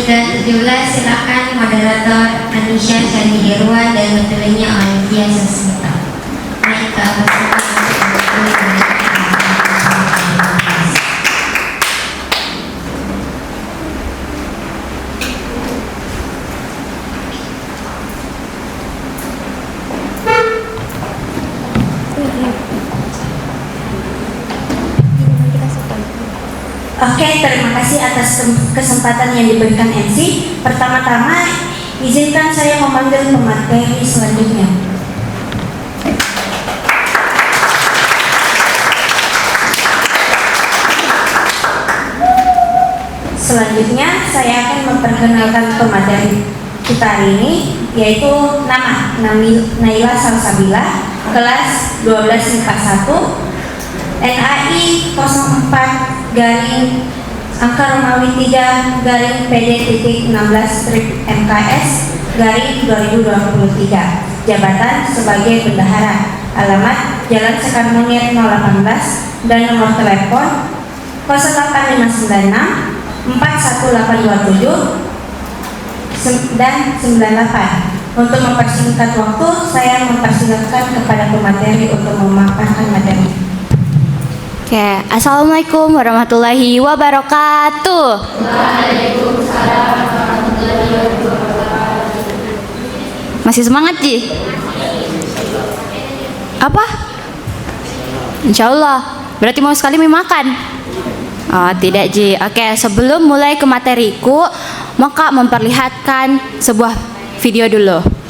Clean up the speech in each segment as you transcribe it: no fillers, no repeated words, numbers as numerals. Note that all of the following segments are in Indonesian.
ke-17 silakan moderator Anisha Sandi Irwan dan metodenya Olivia Sasmita. Naik ke atas untuk Oke, terima kasih atas kesempatan yang diberikan MC. Pertama-tama, izinkan saya memanggil pemateri selanjutnya. Selanjutnya, saya akan memperkenalkan pemateri kita hari ini, yaitu nama Naila Salsabila, kelas 12 IPA 1, NAI 04 garing angka Romawi 3 garing PD titik 16 strip MKS garing 2023, jabatan sebagai bendahara, alamat Jalan Sekar Munir 018 dan nomor telepon 08596 41827 dan 98. Untuk mempersingkat waktu, saya mempersilakan kepada pemateri untuk memaparkan materi. Oke, Assalamualaikum warahmatullahi wabarakatuh. Waalaikumsalam warahmatullahi wabarakatuh. Masih semangat, Ji? Apa? Insya Allah. Berarti mau sekali makan? Oh, tidak, Ji. Oke, sebelum mulai ke materiku, maka memperlihatkan sebuah video dulu.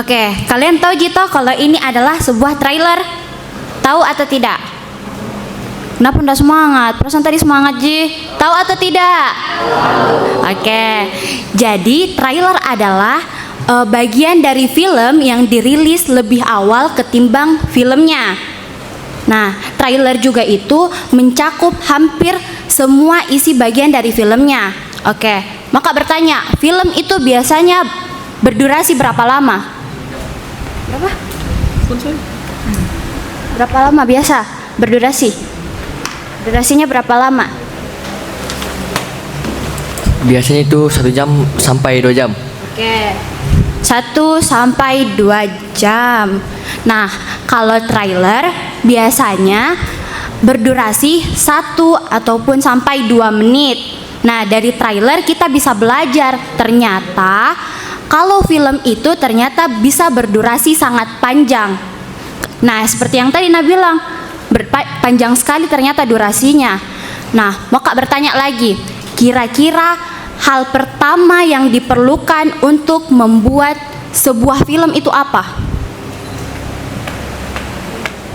Oke, kalian tahu Jito kalau ini adalah sebuah trailer? Tahu atau tidak? Kenapa enggak semangat? Perasaan tadi semangat, Ji. Tahu atau tidak? Oke, jadi trailer adalah bagian dari film yang dirilis lebih awal ketimbang filmnya. Nah, trailer juga itu mencakup hampir semua isi bagian dari filmnya. Oke, maka bertanya, film itu biasanya berdurasi berapa lama? Berapa? Berapa lama biasa berdurasi? Durasinya berapa lama? Biasanya itu 1 jam sampai 2 jam. Oke, 1 sampai 2 jam. Nah, kalau trailer biasanya berdurasi 1 ataupun sampai 2 menit. Nah, dari trailer kita bisa belajar ternyata kalau film itu ternyata bisa berdurasi sangat panjang. Nah, seperti yang tadi Nah bilang, panjang sekali ternyata durasinya. Nah, maka bertanya lagi, kira-kira hal pertama yang diperlukan untuk membuat sebuah film itu apa?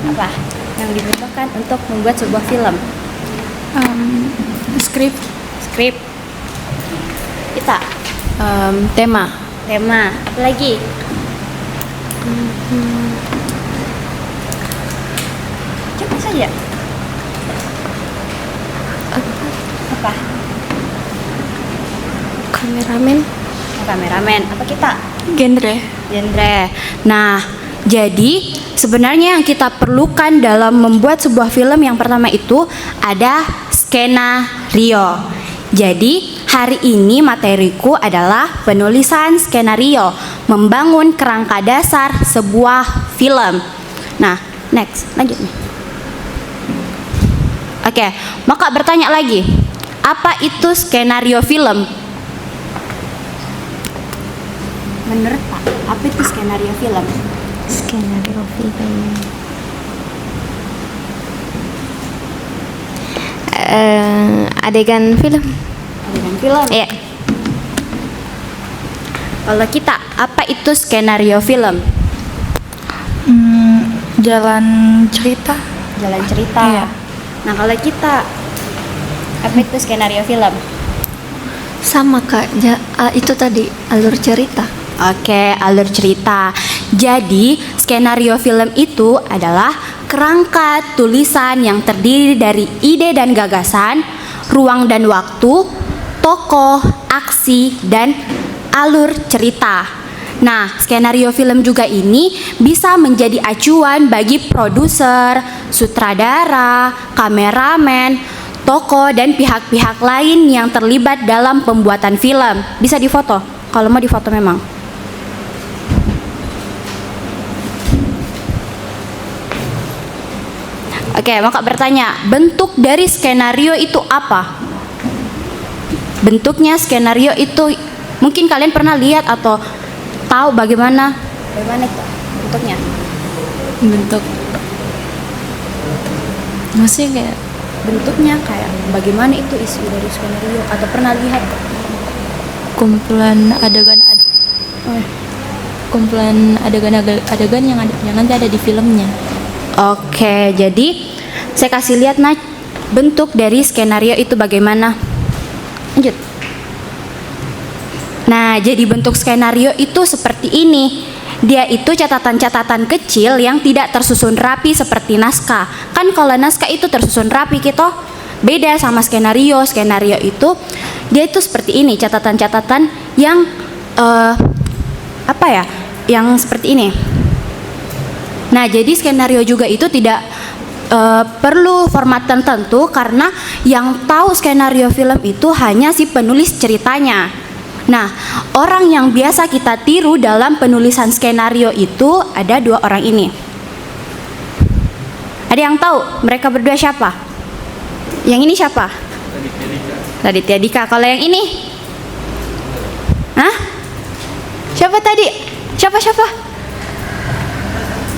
Apa yang diperlukan untuk membuat sebuah film? Skrip. Kita Tema. apa lagi? Coba saja. Apa? Kameramen. Apa kita? Genre. Nah, jadi sebenarnya yang kita perlukan dalam membuat sebuah film yang pertama itu ada skenario. Jadi hari ini materiku adalah penulisan skenario, membangun kerangka dasar sebuah film. Nah, next, lanjut nih. Oke, maka bertanya lagi, apa itu skenario film? Menurut Pak, apa itu skenario film? Skenario film. Adegan film. Adegan film. Iya. Kalau kita, apa itu skenario film? Jalan cerita. Jalan cerita. Iya. Nah, kalau kita, apa itu skenario film? Sama Kak, itu tadi alur cerita. Oke, alur cerita. Jadi, skenario film itu adalah kerangka tulisan yang terdiri dari ide dan gagasan, ruang dan waktu, tokoh, aksi, dan alur cerita. Nah, skenario film juga ini bisa menjadi acuan bagi produser, sutradara, kameramen, tokoh, dan pihak-pihak lain yang terlibat dalam pembuatan film. Bisa difoto, kalau mau difoto memang. Oke, mau Kak bertanya, bentuk dari skenario itu apa? Bentuknya skenario itu mungkin kalian pernah lihat atau tahu bagaimana itu bentuknya? Bentuk. Maksudnya kayak Bentuknya kayak bagaimana itu isi dari skenario atau pernah lihat? kumpulan kumpulan adegan yang nanti ada di filmnya. Oke, jadi saya kasih lihat bentuk dari skenario itu bagaimana. Lanjut. Nah, jadi bentuk skenario itu seperti ini. Dia itu catatan-catatan kecil yang tidak tersusun rapi seperti naskah. Kan kalau naskah itu tersusun rapi gitu. Beda sama skenario. Skenario itu dia itu seperti ini, catatan-catatan yang yang seperti ini. Nah, jadi skenario juga itu tidak perlu format tertentu karena yang tahu skenario film itu hanya si penulis ceritanya. Nah, orang yang biasa kita tiru dalam penulisan skenario itu ada dua orang ini. Ada yang tahu mereka berdua siapa? Yang ini siapa? Raditya Dika. Kalau yang ini? Hah? Siapa tadi?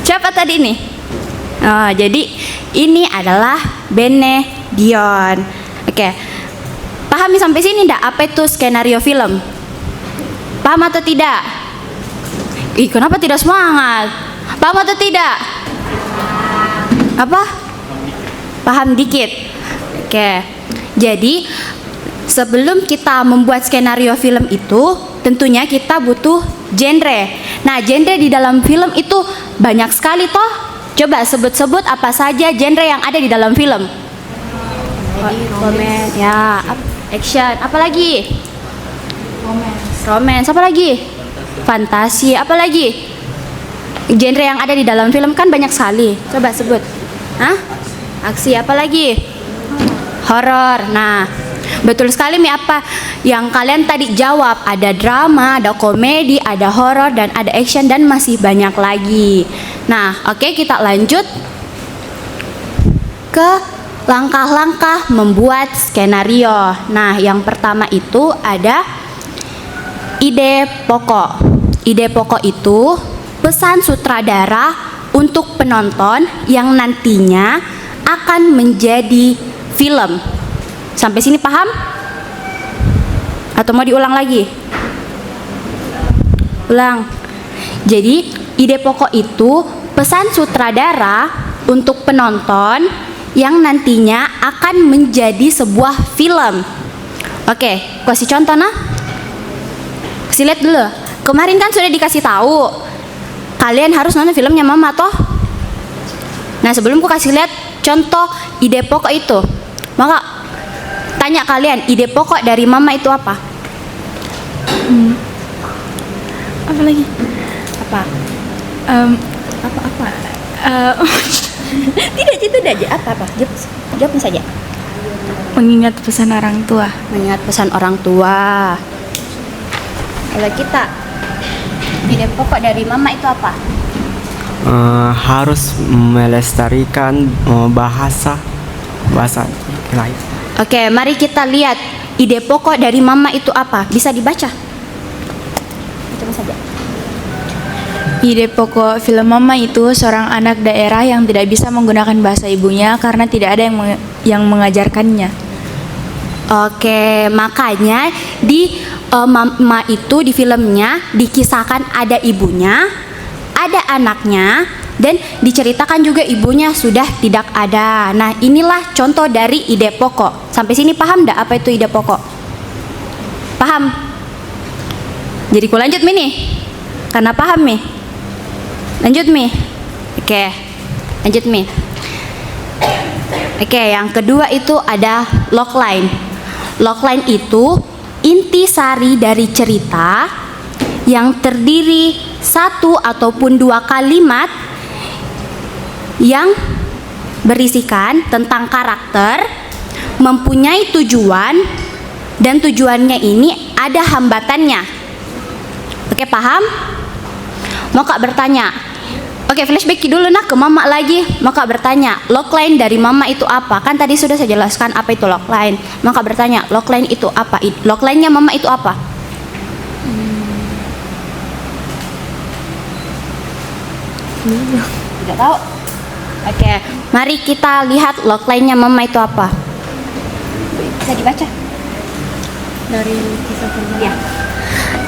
Siapa tadi ini? Oh, jadi ini adalah Bene Dion. Oke. Pahami sampai sini enggak apa itu skenario film? Paham atau tidak? Ih, kenapa tidak semangat? Paham atau tidak? Apa? Paham dikit. Oke. Jadi sebelum kita membuat skenario film itu, tentunya kita butuh genre. Nah, genre di dalam film itu banyak sekali toh. Coba sebut-sebut apa saja genre yang ada di dalam film. Komedi, ya, action, apa lagi? Romance, apa lagi? Fantasi, apa lagi? Genre yang ada di dalam film kan banyak sekali. Coba sebut. Hah? Aksi, apa lagi? Horor. Nah, betul sekali Mi, apa yang kalian tadi jawab. Ada drama, ada komedi, ada horor, dan ada action, dan masih banyak lagi. Nah, oke, kita lanjut ke langkah-langkah membuat skenario. Nah, yang pertama itu ada ide pokok. Ide pokok itu pesan sutradara untuk penonton yang nantinya akan menjadi film. Sampai sini paham? Atau mau diulang lagi? Ulang. Jadi, ide pokok itu pesan sutradara untuk penonton yang nantinya akan menjadi sebuah film. Oke, kasih contoh nah. Kasih lihat dulu. Kemarin kan sudah dikasih tahu. Kalian harus nonton filmnya Mama toh. Nah, sebelum ku kasih lihat contoh ide pokok itu, maka tanya kalian, ide pokok dari Mama itu apa? Apa lagi? Apa? Apa? Tidak aja. Apa? Jawab saja. Mengingat pesan orang tua. Mengingat pesan orang tua. Kalau kita, ide pokok dari Mama itu apa? Harus melestarikan bahasa lain. Oke, mari kita lihat ide pokok dari Mama itu apa. Bisa dibaca? Coba saja. Ide pokok film Mama itu seorang anak daerah yang tidak bisa menggunakan bahasa ibunya karena tidak ada yang mengajarkannya. Oke, makanya di Mama itu di filmnya dikisahkan ada ibunya, ada anaknya, dan diceritakan juga ibunya sudah tidak ada. Nah, inilah contoh dari ide pokok. Sampai sini paham enggak apa itu ide pokok? Paham? Jadi ku lanjut Mi nih. Karena paham Mi. Lanjut Mi. Oke. Lanjut Mi. Oke, yang kedua itu ada logline. Logline itu intisari dari cerita yang terdiri satu ataupun dua kalimat yang berisikan tentang karakter, mempunyai tujuan, dan tujuannya ini ada hambatannya. Oke, paham? Mau Kak bertanya? Oke, flashback dulu nah ke Mama lagi. Mau Kak bertanya, logline dari Mama itu apa? Kan tadi sudah saya jelaskan apa itu logline. Mau Kak bertanya, logline itu apa? Logline-nya Mama itu apa? Tidak tahu. Oke, mari kita lihat logline-nya Mama itu apa. Bisa dibaca? Dari kisah perjalanan. Ya.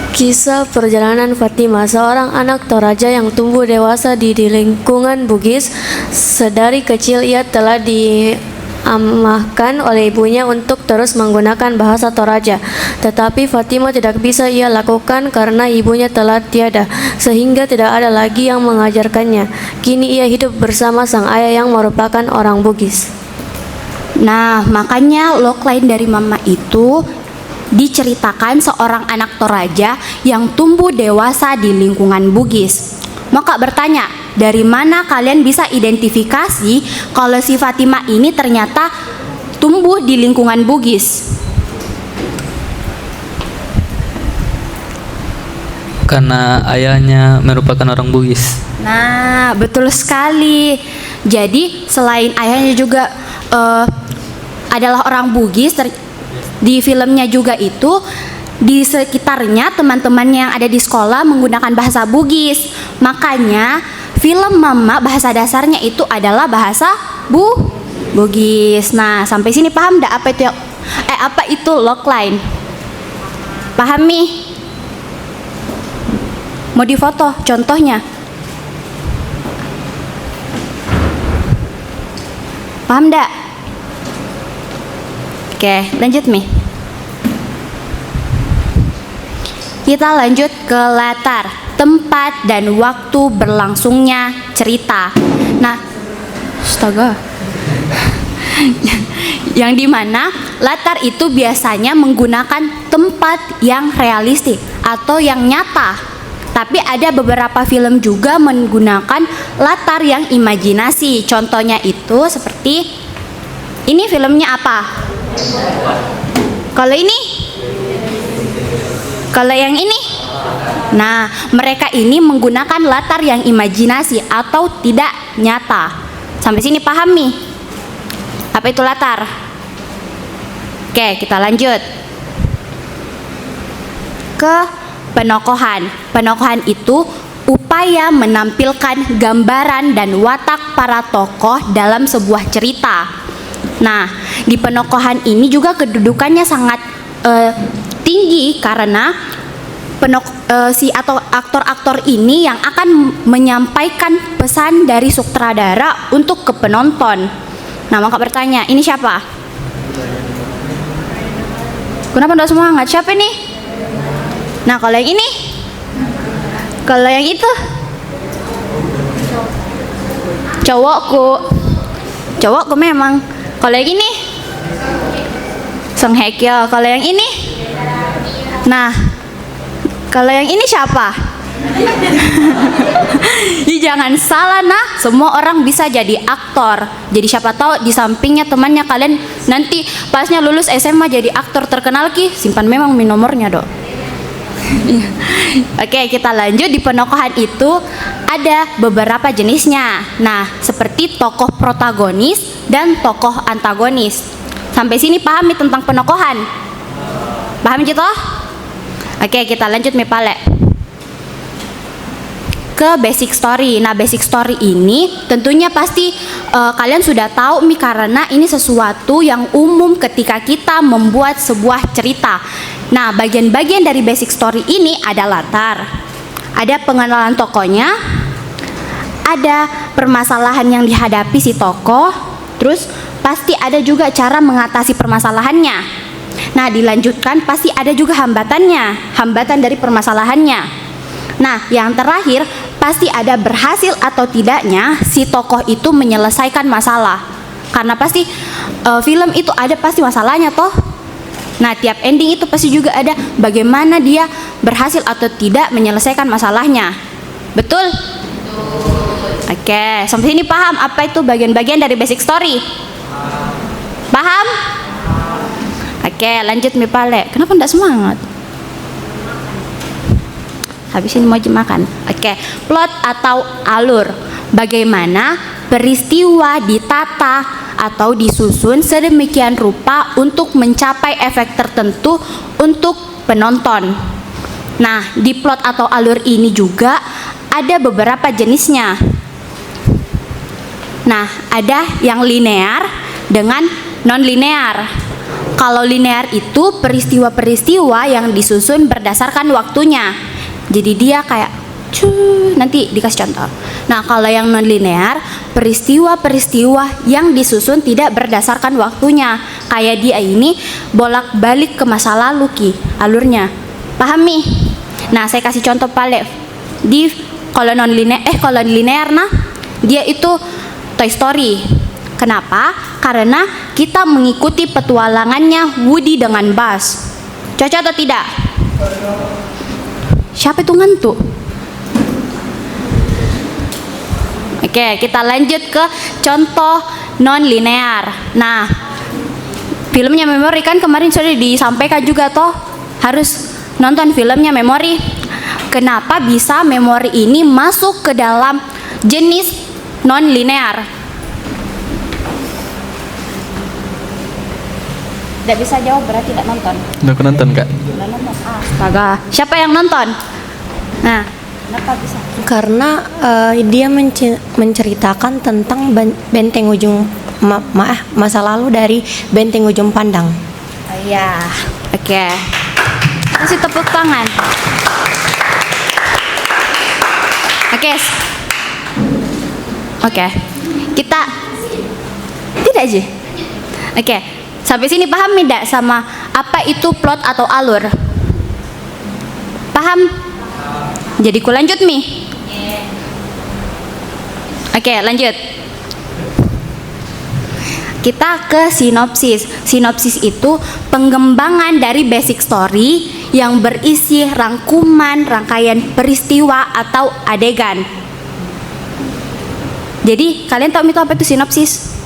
Kisah perjalanan Fatimah, seorang anak Toraja yang tumbuh dewasa di lingkungan Bugis. Sedari kecil ia telah diamahkan oleh ibunya untuk terus menggunakan bahasa Toraja. Tetapi Fatimah tidak bisa ia lakukan karena ibunya telah tiada, sehingga tidak ada lagi yang mengajarkannya. Kini ia hidup bersama sang ayah yang merupakan orang Bugis. Nah, makanya logline dari Mama itu diceritakan seorang anak Toraja yang tumbuh dewasa di lingkungan Bugis. Mau Kak bertanya, dari mana kalian bisa identifikasi kalau si Fatimah ini ternyata tumbuh di lingkungan Bugis? Karena ayahnya merupakan orang Bugis. Nah, betul sekali. Jadi selain ayahnya juga adalah orang Bugis, di filmnya juga itu di sekitarnya teman-temannya yang ada di sekolah menggunakan bahasa Bugis. Makanya film Mama bahasa dasarnya itu adalah bahasa Bugis. Nah, sampai sini paham enggak apa itu logline? Paham nih? Mau difoto contohnya? Paham enggak? Oke, lanjut Mi. Kita lanjut ke latar, tempat dan waktu berlangsungnya cerita. Nah, astaga. Yang dimana latar itu biasanya menggunakan tempat yang realistik atau yang nyata. Tapi ada beberapa film juga menggunakan latar yang imajinasi. Contohnya itu seperti ini, filmnya apa? Kalau ini? Kalau yang ini? Nah, mereka ini menggunakan latar yang imajinasi atau tidak nyata. Sampai sini paham nih? Apa itu latar? Oke, kita lanjut ke penokohan. Penokohan itu upaya menampilkan gambaran dan watak para tokoh dalam sebuah cerita. Nah, di penokohan ini juga kedudukannya sangat tinggi karena aktor-aktor ini yang akan menyampaikan pesan dari sutradara untuk ke penonton. Nah, maka bertanya, ini siapa? Kenapa enggak semangat? Siapa nih? Nah, kalau yang ini? Kalau yang itu? Cowokku memang. Kalau yang ini? Song Hye Kyo. Kalau yang ini? Nah, kalau yang ini siapa? Jangan salah nah, semua orang bisa jadi aktor. Jadi siapa tahu di sampingnya temannya kalian nanti pasnya lulus SMA jadi aktor terkenal ki, simpan memang nomornya dok. Oke, kita lanjut. Di penokohan itu ada beberapa jenisnya. Nah, seperti tokoh protagonis dan tokoh antagonis. Sampai sini pahami tentang penokohan? Paham gitu? Oke, kita lanjut Mipale. ke basic story. Nah, basic story ini tentunya pasti kalian sudah tahu Mi, karena ini sesuatu yang umum ketika kita membuat sebuah cerita. Nah, bagian-bagian dari basic story ini ada latar, ada pengenalan tokohnya, ada permasalahan yang dihadapi si tokoh, terus pasti ada juga cara mengatasi permasalahannya. Nah, dilanjutkan pasti ada juga hambatannya, hambatan dari permasalahannya. Nah, yang terakhir pasti ada berhasil atau tidaknya si tokoh itu menyelesaikan masalah. Karena pasti film itu ada pasti masalahnya toh. Nah, tiap ending itu pasti juga ada bagaimana dia berhasil atau tidak menyelesaikan masalahnya. Betul? Oke, sampai sini paham apa itu bagian-bagian dari basic story? Paham? Oke, lanjut Mi Pale. Kenapa enggak semangat? Habis ini mau makan. Oke, plot atau alur. Bagaimana peristiwa ditata atau disusun sedemikian rupa untuk mencapai efek tertentu untuk penonton. Nah, di plot atau alur ini juga ada beberapa jenisnya. Nah, ada yang linear dengan non-linear. Kalau linear itu peristiwa-peristiwa yang disusun berdasarkan waktunya. Jadi dia kayak nanti dikasih contoh. Nah, kalau yang non-linear, peristiwa-peristiwa yang disusun tidak berdasarkan waktunya. Kayak dia ini bolak-balik ke masa lalu Ki, alurnya. Pahami? Nah, saya kasih contoh Pale. Di kalau linear nah, dia itu Toy Story. Kenapa? Karena kita mengikuti petualangannya Woody dengan Buzz. Cocok atau tidak? Siapa itu ngantuk? Oke, kita lanjut ke contoh non-linear. Nah, filmnya Memori kan kemarin sudah disampaikan juga toh, harus nonton filmnya Memori. Kenapa bisa Memori ini masuk ke dalam jenis non-linear? Tidak bisa jawab berarti tidak nonton. Udah aku nonton Kak. Astaga, siapa yang nonton? Nah, kenapa bisa? Karena dia menceritakan tentang benteng ujung masa lalu dari benteng ujung pandang. Iya, oke. Kasih tepuk tangan. Oke. Kita tidak sih. Oke. Sampai sini paham tidak sama apa itu plot atau alur? Paham? Jadi ku lanjut Mi. Oke, lanjut. Kita ke sinopsis. Sinopsis itu pengembangan dari basic story yang berisi rangkuman rangkaian peristiwa atau adegan. Jadi kalian tahu itu apa itu sinopsis?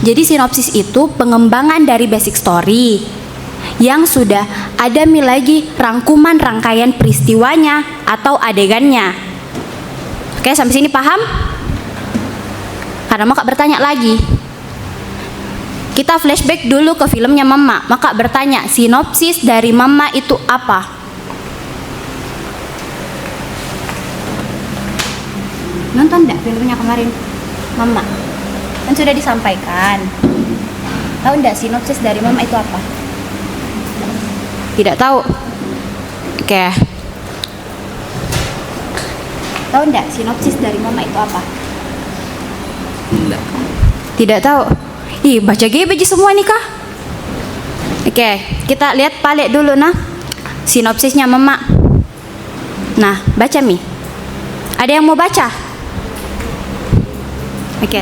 Jadi sinopsis itu pengembangan dari basic story yang sudah ada lagi rangkuman rangkaian peristiwanya atau adegannya. Oke, sampai sini paham? Karena Maka bertanya lagi. Kita flashback dulu ke filmnya Mama. Maka bertanya, sinopsis dari Mama itu apa? Nonton enggak filmnya kemarin? Mama. Kan sudah disampaikan. Tahu enggak sinopsis dari Mama itu apa? Tidak tahu. Oke. Tahu enggak sinopsis dari Mama itu apa? Enggak. Tidak tahu. Ih, baca GBJ semua nih kah? Oke, kita lihat Pale dulu nah. Sinopsisnya Mama. Nah, baca Mi. Ada yang mau baca? Oke.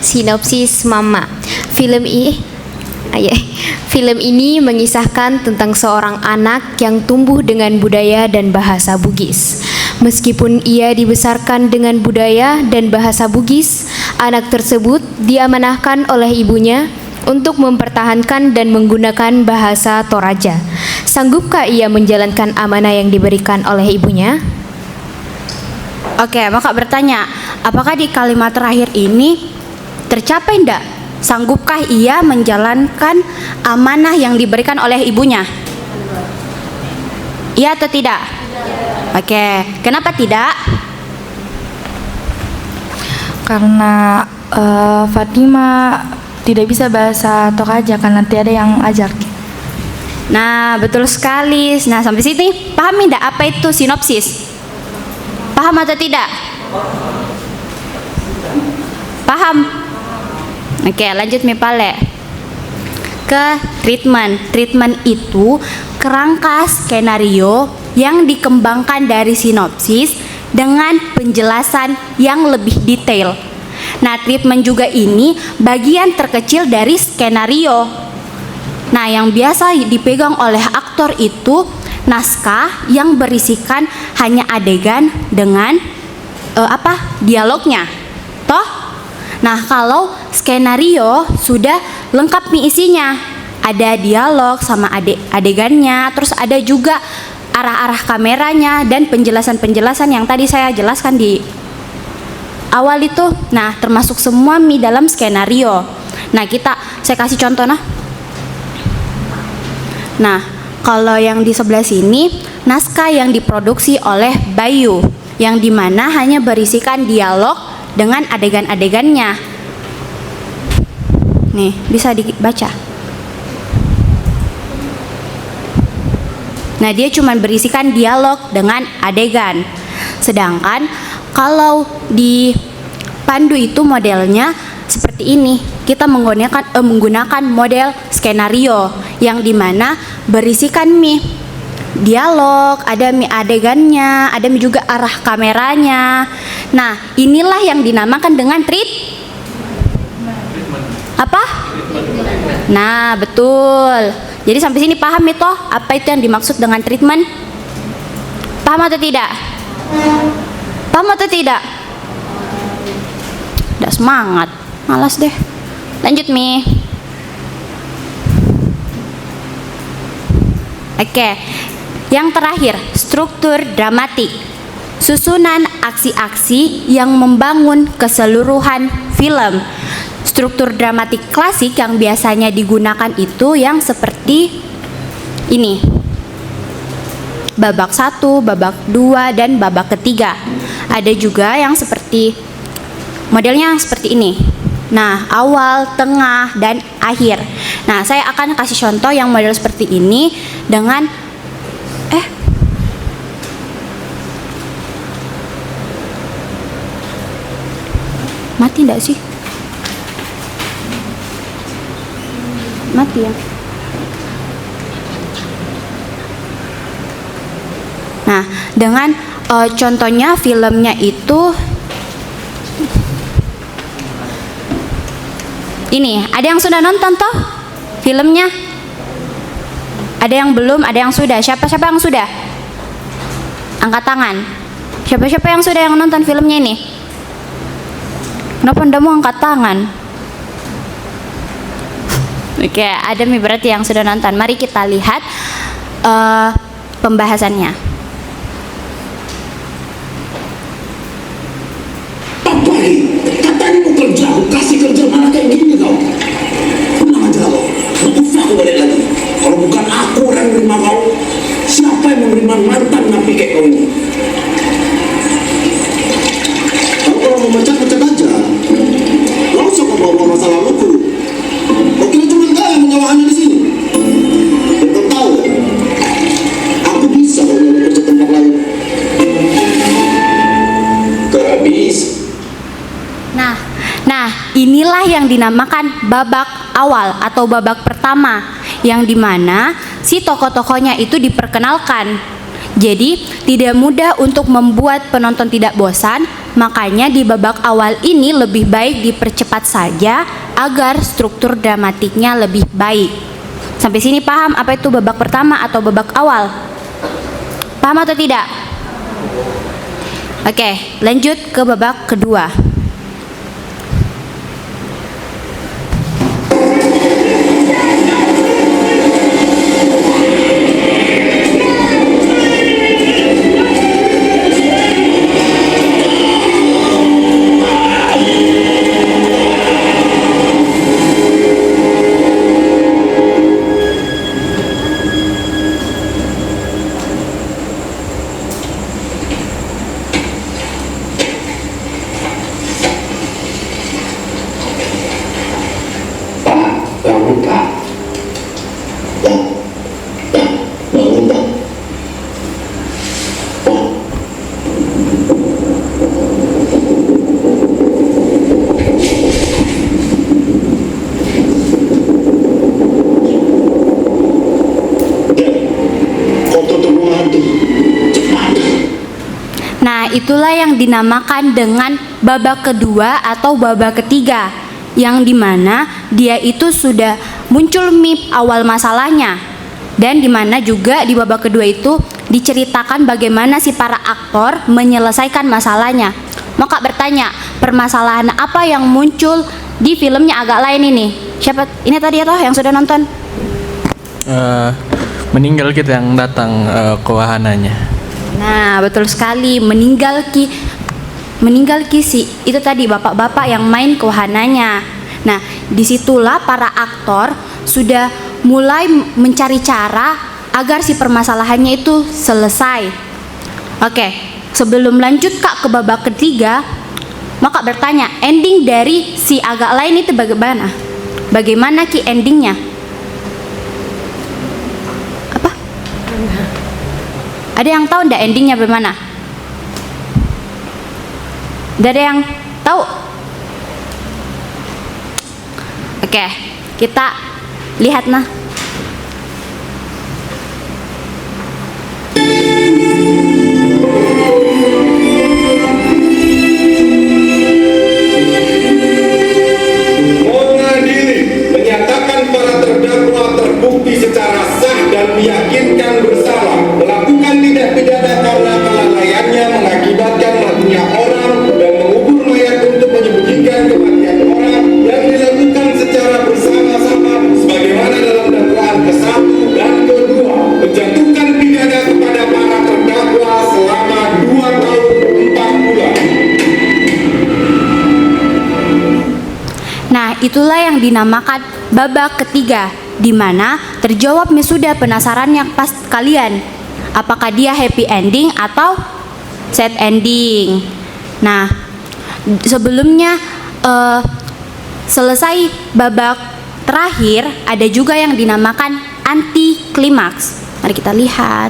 Sinopsis Mama. Film ini mengisahkan tentang seorang anak yang tumbuh dengan budaya dan bahasa Bugis. Meskipun ia dibesarkan dengan budaya dan bahasa Bugis, anak tersebut diamanahkan oleh ibunya untuk mempertahankan dan menggunakan bahasa Toraja. Sanggupkah ia menjalankan amanah yang diberikan oleh ibunya? Oke, Maka bertanya, apakah di kalimat terakhir ini tercapai enggak? Sanggupkah ia menjalankan amanah yang diberikan oleh ibunya? Iya atau tidak? Oke, kenapa tidak? Karena Fatima tidak bisa bahasa Toraja karena tidak ada yang ajar. Nah, betul sekali. Nah, sampai sini paham tidak apa itu sinopsis? Paham atau tidak? Paham? Oke, lanjut Mipale. Ke treatment. Treatment itu kerangka skenario yang dikembangkan dari sinopsis dengan penjelasan yang lebih detail. Nah, treatment juga ini bagian terkecil dari skenario. Nah, yang biasa dipegang oleh aktor itu naskah yang berisikan hanya adegan dengan dialognya. Toh? Nah, kalau skenario sudah lengkap nih isinya. Ada dialog sama adegannya, terus ada juga arah-arah kameranya dan penjelasan-penjelasan yang tadi saya jelaskan di awal itu. Nah, termasuk semua dalam skenario. Nah, saya kasih contoh Nah, kalau yang di sebelah sini naskah yang diproduksi oleh Bayu, yang dimana hanya berisikan dialog dengan adegan-adegannya. Nih, bisa dibaca. Nah, dia cuma berisikan dialog dengan adegan. Sedangkan kalau di Pandu itu modelnya seperti ini. Kita menggunakan model skenario yang dimana berisikan dialog, ada adegannya, ada juga arah kameranya. Nah, inilah yang dinamakan dengan apa? Nah, betul. Jadi sampai sini paham itu apa itu yang dimaksud dengan treatment? Paham atau tidak? Paham atau tidak? Udah semangat, malas deh. Lanjut Oke, yang terakhir, struktur dramatik. Susunan aksi-aksi yang membangun keseluruhan film. Struktur dramatik klasik yang biasanya digunakan itu yang seperti ini. Babak 1, babak 2, dan babak ketiga. Ada juga yang seperti modelnya seperti ini. Nah, awal, tengah, dan akhir. Nah, saya akan kasih contoh yang model seperti ini dengan mati enggak sih? Mati ya? Nah, dengan contohnya filmnya itu ini, ada yang sudah nonton toh filmnya? Ada yang belum, ada yang sudah. Siapa-siapa yang sudah? Angkat tangan. Siapa-siapa yang sudah yang nonton filmnya ini? Kenapa Anda mau angkat tangan? Oke, ada berarti yang sudah nonton. Mari kita lihat pembahasannya. Katanya mau kerja, aku kasih kerja mana kayak gini kau? Tenang aja kau, usah aku balik lagi. Kalau bukan aku yang menerima kau, siapa yang menerima mantan napi kayak kau ini? Kau kalau mau mecat-mecat aja, gak usah kau bawa masa laluku. Kau kira cuma kau yang mengawahannya di sini? Dan kau tahu, aku bisa kau nyari kerja tempat lain. Gak bisa. Nah, inilah yang dinamakan babak awal atau babak pertama, yang dimana si tokoh-tokohnya itu diperkenalkan. Jadi tidak mudah untuk membuat penonton tidak bosan, makanya di babak awal ini lebih baik dipercepat saja agar struktur dramatiknya lebih baik. Sampai sini paham apa itu babak pertama atau babak awal? Paham atau tidak? Oke, lanjut ke babak kedua. itulah yang dinamakan dengan babak kedua atau babak ketiga, yang dimana dia itu sudah muncul MIP awal masalahnya, dan dimana juga di babak kedua itu diceritakan bagaimana si para aktor menyelesaikan masalahnya. Mau Kak bertanya, permasalahan apa yang muncul di filmnya agak lain ini? Siapa? Ini tadi atau yang sudah nonton? Meninggal kita yang datang ke wahananya. Nah, betul sekali, meninggal ki si itu tadi bapak-bapak yang main ke wahananya. Nah, disitulah para aktor sudah mulai mencari cara agar si permasalahannya itu selesai. Oke, sebelum lanjut Kak ke babak ketiga, mau Kak bertanya, ending dari si agak lain itu bagaimana? Bagaimana ki endingnya? Apa? Ada yang tahu ndak endingnya bagaimana? Ndak ada yang tahu? Oke, kita lihat nah. Mengadili menyatakan para terdakwa terbukti secara sah dan meyakinkan bersalah melakukan tindak pidana karena kelalaiannya mengakibatkan matinya orang dan mengubur mayat untuk menyembunyikan kematian orang yang dilakukan secara bersama-sama sebagaimana dalam dakwaan ke-1 dan ke-2, menjatuhkan pidana kepada para terdakwa selama 2 tahun 4 bulan. Nah, itulah yang dinamakan babak ketiga, di mana terjawab sudah penasaran yang pas kalian. Apakah dia happy ending atau sad ending? Nah, sebelumnya selesai babak terakhir, ada juga yang dinamakan anti klimaks. Mari kita lihat.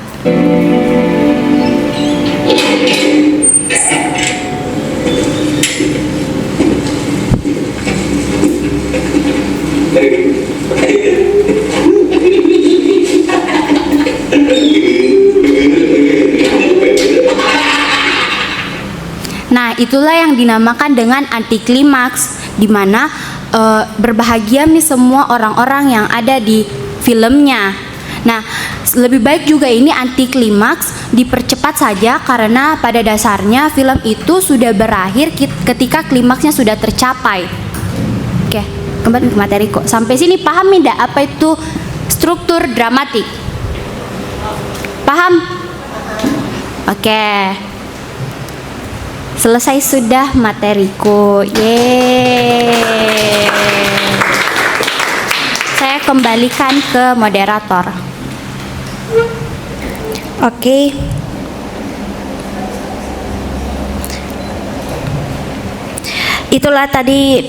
Nah, itulah yang dinamakan dengan anti klimaks, di mana berbahagia semua orang-orang yang ada di filmnya. Nah, lebih baik juga ini anti klimaks dipercepat saja, karena pada dasarnya film itu sudah berakhir ketika klimaksnya sudah tercapai. Oke, kembali ke materi kok. Sampai sini paham tidak apa itu struktur dramatik? Paham? Oke. Selesai sudah materiku. Yeay. Saya kembalikan ke moderator. Oke. Itulah tadi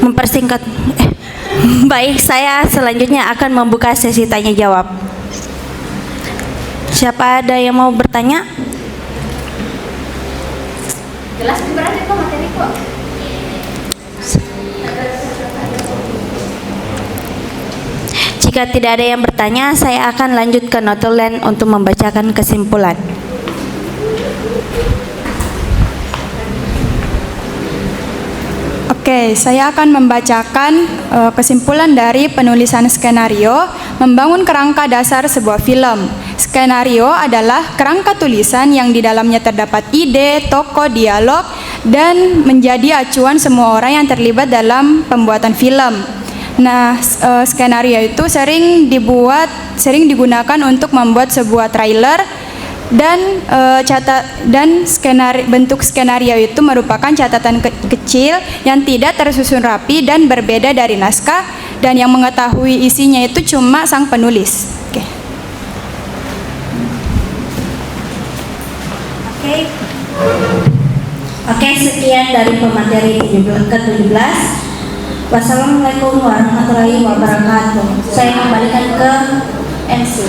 mempersingkat. Baik, saya selanjutnya akan membuka sesi tanya jawab. Siapa ada yang mau bertanya? Jelas berarti kok materi kok. Jika tidak ada yang bertanya, saya akan lanjut ke notulen untuk membacakan kesimpulan. Oke, saya akan membacakan kesimpulan dari penulisan skenario membangun kerangka dasar sebuah film. Skenario adalah kerangka tulisan yang di dalamnya terdapat ide, tokoh, dialog, dan menjadi acuan semua orang yang terlibat dalam pembuatan film. Nah, skenario itu sering digunakan untuk membuat sebuah trailer, dan bentuk skenario itu merupakan catatan kecil yang tidak tersusun rapi dan berbeda dari naskah, dan yang mengetahui isinya itu cuma sang penulis. Oke, sekian dari pemateri ke-17. Wassalamualaikum warahmatullahi wabarakatuh. Saya kembalikan ke MC.